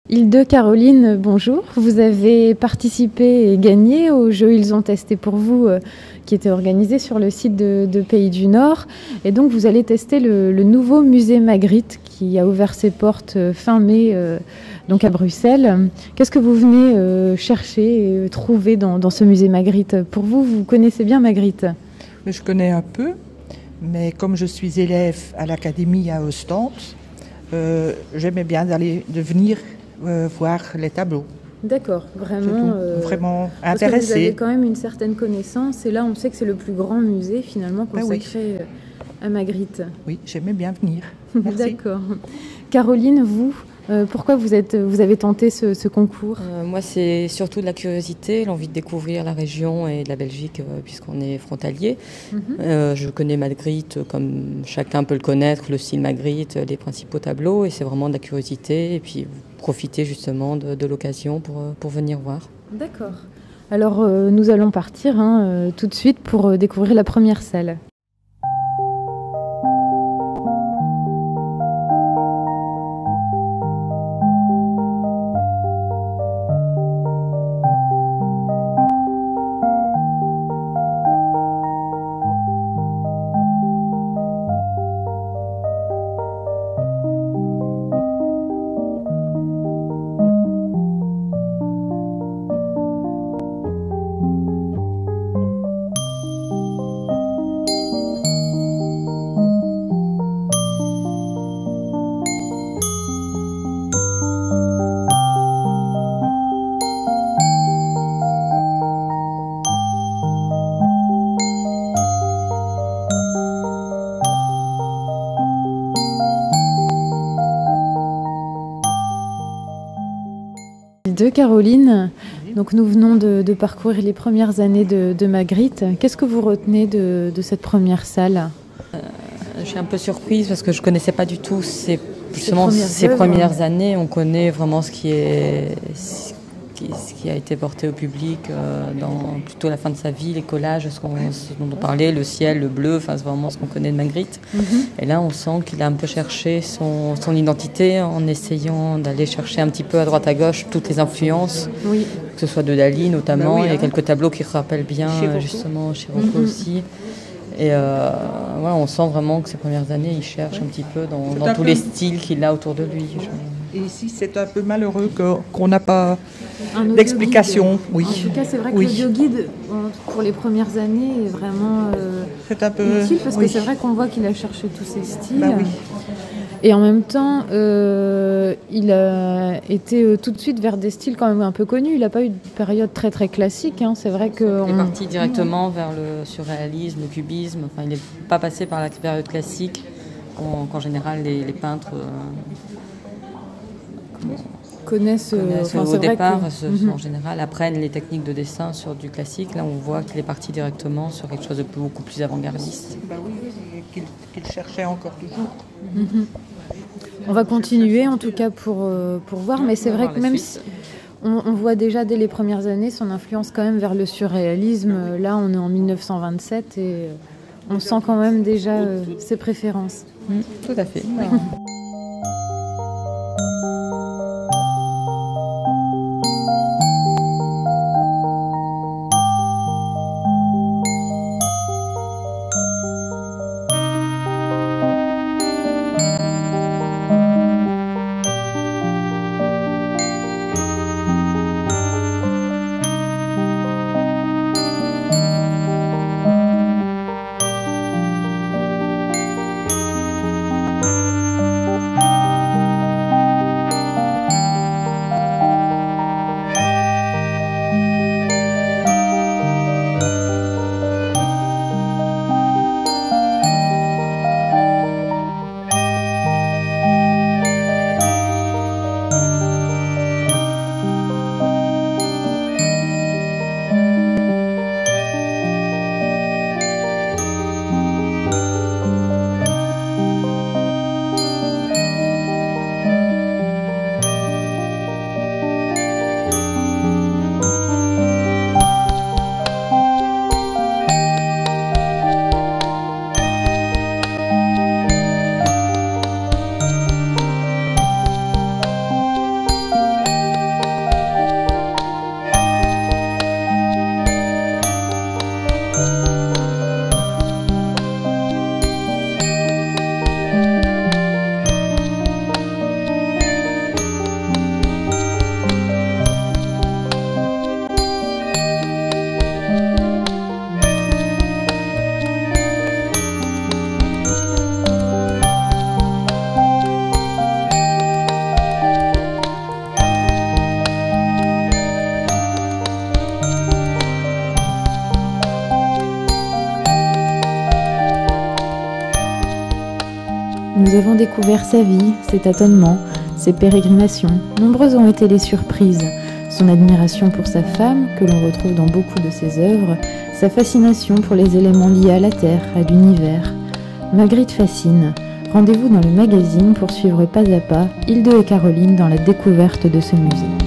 Hilde Caroline, bonjour. Vous avez participé et gagné au jeu Ils ont testé pour vous, qui était organisé sur le site de Pays du Nord. Et donc vous allez tester le nouveau musée Magritte qui a ouvert ses portes fin mai donc à Bruxelles. Qu'est-ce que vous venez chercher et trouver dans ce musée Magritte? Pour vous, vous connaissez bien Magritte? Je connais un peu, mais comme je suis élève à l'académie à Ostende, j'aimais bien de venir voir les tableaux. D'accord, vraiment, vraiment parce intéressé. que vous avez quand même une certaine connaissance et là on sait que c'est le plus grand musée finalement consacré à Magritte. Oui, j'aimais bien venir. Merci. D'accord. Caroline, vous, pourquoi vous avez tenté ce concours? Moi, c'est surtout de la curiosité, l'envie de découvrir la région et la Belgique, puisqu'on est frontalier. Je connais Magritte, comme chacun peut le connaître, le style Magritte, les principaux tableaux, et c'est vraiment de la curiosité, et puis profiter justement de l'occasion pour venir voir. D'accord. Alors, nous allons partir tout de suite pour découvrir la première salle. De Caroline, donc nous venons de parcourir les premières années de Magritte. Qu'est-ce que vous retenez de cette première salle? Je suis un peu surprise parce que je ne connaissais pas du tout ces premières premières années. On connaît vraiment ce qui a été porté au public dans plutôt la fin de sa vie, les collages, ce dont on parlait, le ciel, le bleu, c'est vraiment ce qu'on connaît de Magritte. Et là, on sent qu'il a un peu cherché son identité en essayant d'aller chercher un petit peu à droite à gauche toutes les influences, que ce soit de Dali notamment, et quelques tableaux qui rappellent bien justement chez Rocco aussi. Et on sent vraiment que ces premières années, il cherche un petit peu dans tous les styles qu'il a autour de lui. Et ici, c'est un peu malheureux qu'on n'a pas d'explication. Oui. En tout cas, c'est vrai que l'audioguide, pour les premières années, est vraiment c'est un peu utile parce que c'est vrai qu'on voit qu'il a cherché tous ces styles. Bah oui. Et en même temps, il a été tout de suite vers des styles quand même un peu connus. Il n'a pas eu de période très très classique. C'est vrai que il est parti directement vers le surréalisme, le cubisme. Enfin, il n'est pas passé par la période classique qu'en général les peintres connaissent au départ. En général, apprennent les techniques de dessin sur du classique. Là, on voit qu'il est parti directement sur quelque chose de beaucoup plus avant-gardiste. Bah oui, qu'il cherchait encore toujours. On va continuer en tout cas pour voir, mais c'est vrai que même si on voit déjà dès les premières années son influence quand même vers le surréalisme. Là, on est en 1927 et on sent quand même déjà ses préférences. Tout à fait. Nous avons découvert sa vie, ses tâtonnements, ses pérégrinations. Nombreuses ont été les surprises. Son admiration pour sa femme, que l'on retrouve dans beaucoup de ses œuvres, sa fascination pour les éléments liés à la Terre, à l'univers. Magritte fascine. Rendez-vous dans le magazine pour suivre pas à pas Hilde et Caroline dans la découverte de ce musée.